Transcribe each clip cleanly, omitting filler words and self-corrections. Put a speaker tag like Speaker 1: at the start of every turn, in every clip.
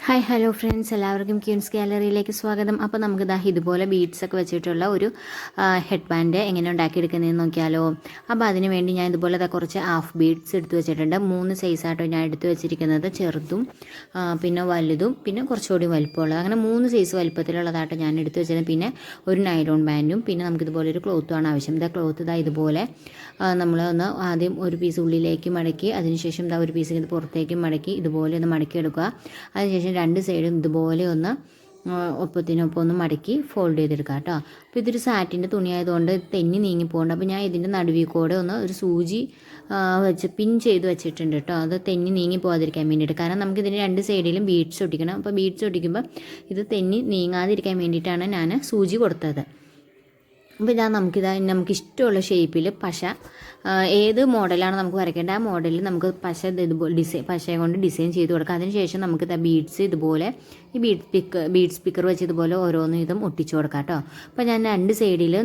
Speaker 1: Hi hello friends, എല്ലാവർക്കും ക്യൂൻസ് ഗാലറിയിലേക്ക് സ്വാഗതം. അപ്പോൾ നമുക്ക് ഇതുപോലെ ബീഡ്സൊക്കെ വെച്ചിട്ടുള്ള ഒരു ഹെഡ് ബാൻഡ് എങ്ങനെ ഉണ്ടാക്കിയെടുക്കുന്നതെന്ന് നോക്കിയാലോ. അപ്പോൾ അതിന് വേണ്ടി ഞാൻ ഇതുപോലെ കുറച്ച് ഹാഫ് ബീഡ്സ് എടുത്ത് വെച്ചിട്ടുണ്ട്. 3 സൈസായിട്ടോ ഞാൻ എടുത്ത് വെച്ചിരിക്കുന്നത്. ചെറുതും പിന്നെ വലുതും പിന്നെ കുറച്ചുകൂടി വലിപ്പമുള്ളത്, അങ്ങനെ 3 സൈസ് വലിപ്പത്തിലുള്ളതായിട്ട് ഞാൻ എടുത്ത് വെച്ചത്. പിന്നെ ഒരു നൈലോൺ ബാൻഡും പിന്നെ നമുക്കിതുപോലെ ഒരു ക്ലോത്തുമാണ് ആവശ്യം. ക്ലോത്ത് ഇതുപോലെ നമ്മൾ ആദ്യം ഒരു പീസ് ഉള്ളിലേക്ക് മടക്കി, അതിനുശേഷം ഒരു പീസ് ഇത് പുറത്തേക്ക് മടക്കി ഇതുപോലെ ഒന്ന് മടക്കിയെടുക്കുക. അതിനുശേഷം 2 സൈഡും ഇതുപോലെ ഒന്ന് ഒപ്പത്തിനൊപ്പം ഒന്ന് മടക്കി ഫോൾഡ് ചെയ്തെടുക്കുക കേട്ടോ. അപ്പോൾ ഇതൊരു സാറ്റിൻ്റെ തുണിയായതുകൊണ്ട് തെന്നി നീങ്ങി പോകണ്ട. അപ്പോൾ ഞാൻ ഇതിൻ്റെ നടുവിൽ കൂടെ ഒരു സൂചി വെച്ച് പിൻ ചെയ്ത് വെച്ചിട്ടുണ്ട് കേട്ടോ. അത് തെന്നി നീങ്ങി പോകാതിരിക്കാൻ വേണ്ടിയിട്ട്. കാരണം നമുക്കിതിന് 2 സൈഡിലും ബീഡ്സ് ഒട്ടിക്കണം. അപ്പോൾ ബീഡ്സ് ഒട്ടിക്കുമ്പോൾ ഇത് തെന്നി നീങ്ങാതിരിക്കാൻ വേണ്ടിയിട്ടാണ് ഞാൻ സൂചി കൊടുത്തത്. അപ്പോൾ നമുക്ക് ഇഷ്ടമുള്ള ഷേപ്പിൽ പശ, ഏത് മോഡലാണ് നമുക്ക് വരയ്ക്കേണ്ടത് ആ മോഡലിൽ നമുക്ക് ഇതുപോലെ പശയെ കൊണ്ട് ഡിസൈൻ ചെയ്ത് കൊടുക്കാം. അതിനുശേഷം നമുക്ക് ബീഡ്സ് ഇതുപോലെ ഈ ബീഡ് സ്പീക്കർ വെച്ച് ഇതുപോലെ ഓരോന്നും ഇതും ഒട്ടിച്ചു കൊടുക്കാം കേട്ടോ. അപ്പോൾ ഞാൻ 2 സൈഡിൽ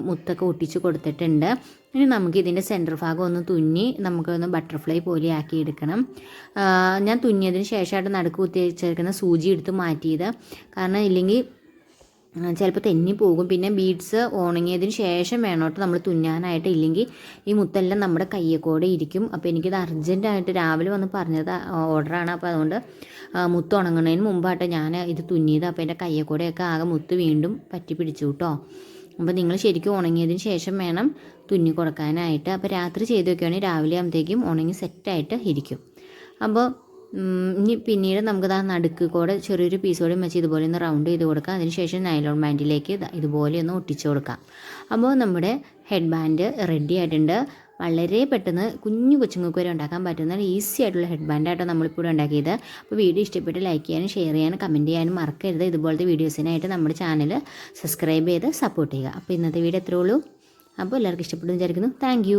Speaker 1: മുത്തൊക്കെ ഒട്ടിച്ച് കൊടുത്തിട്ടുണ്ട്. ഇനി നമുക്ക് ഇതിൻ്റെ സെൻറ്റർ ഭാഗം ഒന്ന് തുന്നി നമുക്കൊന്ന് ബട്ടർഫ്ലൈ പോലെ ആക്കി എടുക്കണം. ഞാൻ തുന്നിയതിന് ശേഷമായിട്ട് നടുക്ക് കുത്തി വെച്ചേക്കുന്ന സൂചി എടുത്ത് മാറ്റിയത്. കാരണം ഇല്ലെങ്കിൽ ചിലപ്പോൾ തെന്നി പോകും. പിന്നെ ബീഡ്സ് ഉണങ്ങിയതിന് ശേഷം വേണം കേട്ടോ നമ്മൾ തുന്നാനായിട്ട്, ഇല്ലെങ്കിൽ ഈ മുത്തെല്ലാം നമ്മുടെ കയ്യക്കൂടെ ഇരിക്കും. അപ്പോൾ എനിക്കിത് അർജൻറ്റായിട്ട് രാവിലെ വന്ന് പറഞ്ഞത് ഓർഡറാണ്. അപ്പോൾ അതുകൊണ്ട് മുത്ത് ഉണങ്ങുന്നതിന് മുമ്പായിട്ട് ഞാൻ ഇത് തുന്നിയത്. അപ്പോൾ എൻ്റെ കയ്യക്കൂടെയൊക്കെ ആകെ മുത്ത് വീണ്ടും പറ്റി പിടിച്ചു കേട്ടോ. അപ്പോൾ നിങ്ങൾ ശരിക്കും ഉണങ്ങിയതിന് ശേഷം വേണം തുന്നി കൊടുക്കാനായിട്ട്. അപ്പോൾ രാത്രി ചെയ്ത് വെക്കുകയാണെങ്കിൽ രാവിലെ ആകുമ്പോഴത്തേക്കും ഉണങ്ങി സെറ്റായിട്ട് ഇരിക്കും. അപ്പോൾ ഇനി പിന്നീട് നമുക്ക് നടുക്ക് കൂടെ ചെറിയൊരു പീസ് കൂടെ വെച്ച് ഇതുപോലെ ഒന്ന് റൗണ്ട് ചെയ്ത് കൊടുക്കാം. അതിനുശേഷം നൈലോൺ ബാൻഡിലേക്ക് ഇതുപോലെ ഒന്ന് ഒട്ടിച്ചു കൊടുക്കാം. അപ്പോൾ നമ്മുടെ ഹെഡ് ബാൻഡ് റെഡി ആയിട്ടുണ്ട്. വളരെ പെട്ടെന്ന് കുഞ്ഞു കൊച്ചുങ്ങൾക്ക് വരെ ഉണ്ടാക്കാൻ പറ്റുന്ന ഈസി ആയിട്ടുള്ള ഹെഡ് ബാൻഡായിട്ടോ നമ്മളിപ്പോൾ ഉണ്ടാക്കിയത്. അപ്പോൾ വീഡിയോ ഇഷ്ടപ്പെട്ട് ലൈക്ക് ചെയ്യാനും ഷെയർ ചെയ്യാനും കമൻറ്റ് ചെയ്യാനും മറക്കരുത്. ഇതുപോലത്തെ വീഡിയോസിനായിട്ട് നമ്മുടെ ചാനൽ സബ്സ്ക്രൈബ് ചെയ്ത് സപ്പോർട്ട് ചെയ്യുക. അപ്പോൾ ഇന്നത്തെ വീഡിയോ എത്രയേ ഉള്ളൂ. അപ്പോൾ എല്ലാവർക്കും ഇഷ്ടപ്പെടുന്നു വിചാരിക്കുന്നു. താങ്ക്